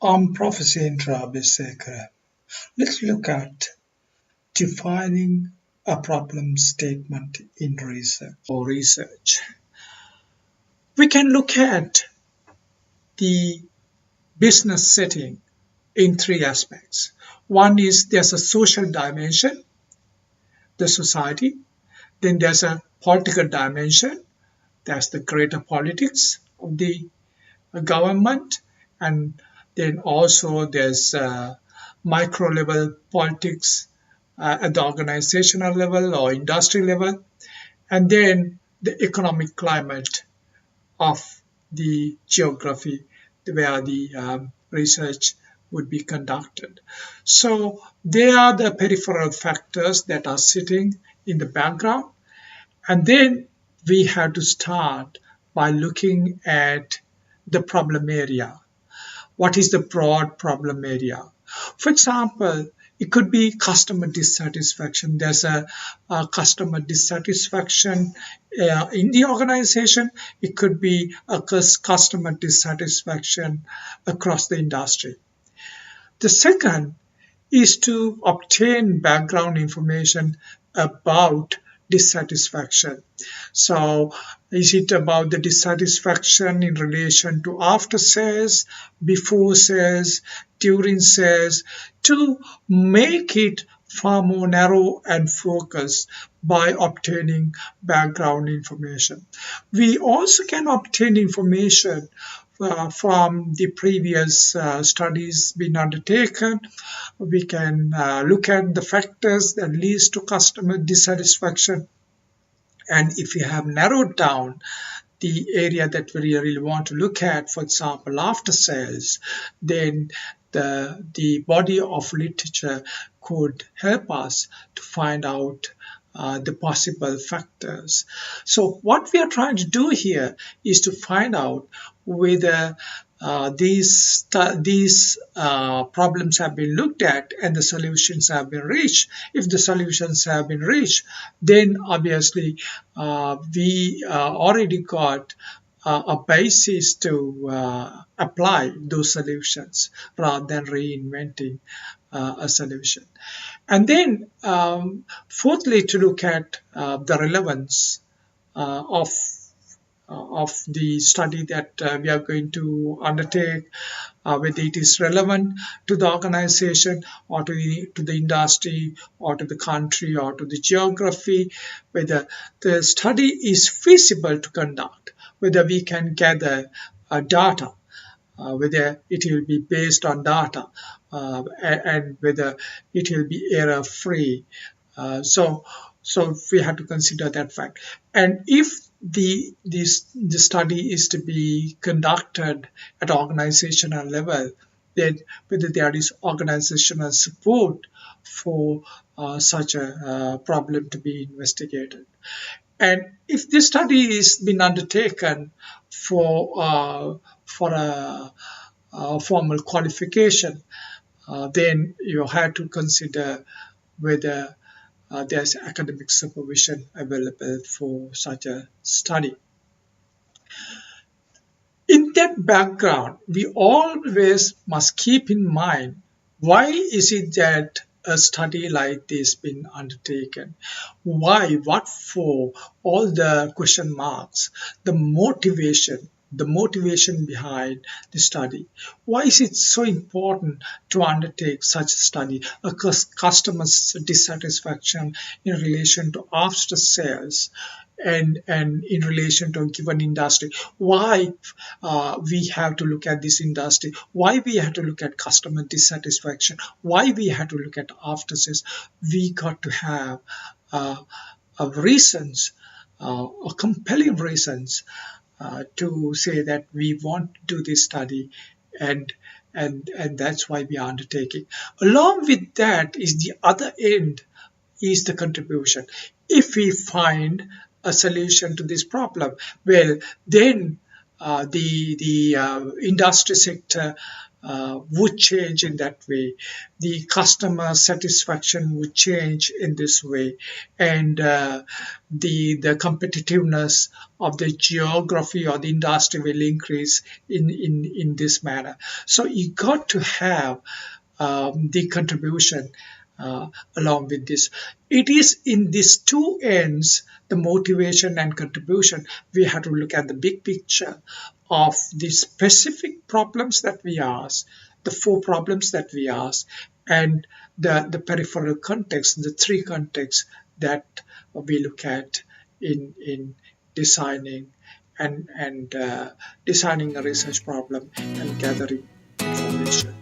Professor Indra Abeysekera. Let's look at defining a problem statement in research. We can look at the business setting in three aspects. One is there's a social dimension, the society. Then there's a political dimension, that's the greater politics of the government. And then also there's micro level politics at the organizational level or industry level, and then the economic climate of the geography where the research would be conducted. So they are the peripheral factors that are sitting in the background, and then we have to start by looking at the problem area. What is the broad problem area? For example, it could be customer dissatisfaction. There's a customer dissatisfaction in the organization. It could be a customer dissatisfaction across the industry. The second is to obtain background information about dissatisfaction. So is it about the dissatisfaction in relation to after sales, before sales, during sales, to make it far more narrow and focused by obtaining background information. We also can obtain information from the previous studies being undertaken. We can look at the factors that leads to customer dissatisfaction. And if we have narrowed down the area that we really want to look at, for example, after sales, then the body of literature could help us to find out the possible factors. So what we are trying to do here is to find out whether these problems have been looked at and the solutions have been reached. If the solutions have been reached, then obviously we already got a basis to apply those solutions rather than reinventing a solution. And then fourthly, to look at the relevance of the study that we are going to undertake, whether it is relevant to the organization or to the industry or to the country or to the geography, whether the study is feasible to conduct, whether we can gather data, whether it will be based on data, and whether it will be error-free. So we have to consider that fact. And if the study is to be conducted at organizational level, then whether there is organizational support for such a problem to be investigated. And if this study is been undertaken for a formal qualification, then you have to consider whether there's academic supervision available for such a study. In that background, we always must keep in mind, why is it that a study like this been undertaken? Why? What for? All the question marks, the motivation behind the study. Why is it so important to undertake such a study? A customer's dissatisfaction in relation to after sales and in relation to a given industry. Why we have to look at this industry? Why we have to look at customer dissatisfaction? Why we have to look at after sales? We got to have reasons, compelling reasons to say that we want to do this study, and that's why we are undertaking. Along with that is the other end, is the contribution. If we find a solution to this problem, well, then the industry sector would change in that way. The customer satisfaction would change in this way, and the competitiveness of the geography or the industry will increase in this manner. So you got to have the contribution along with this. It is in these two ends, the motivation and contribution, we have to look at the big picture of the specific problems that we ask, the four problems that we ask, and the peripheral context, the three contexts that we look at in designing and designing a research problem and gathering information.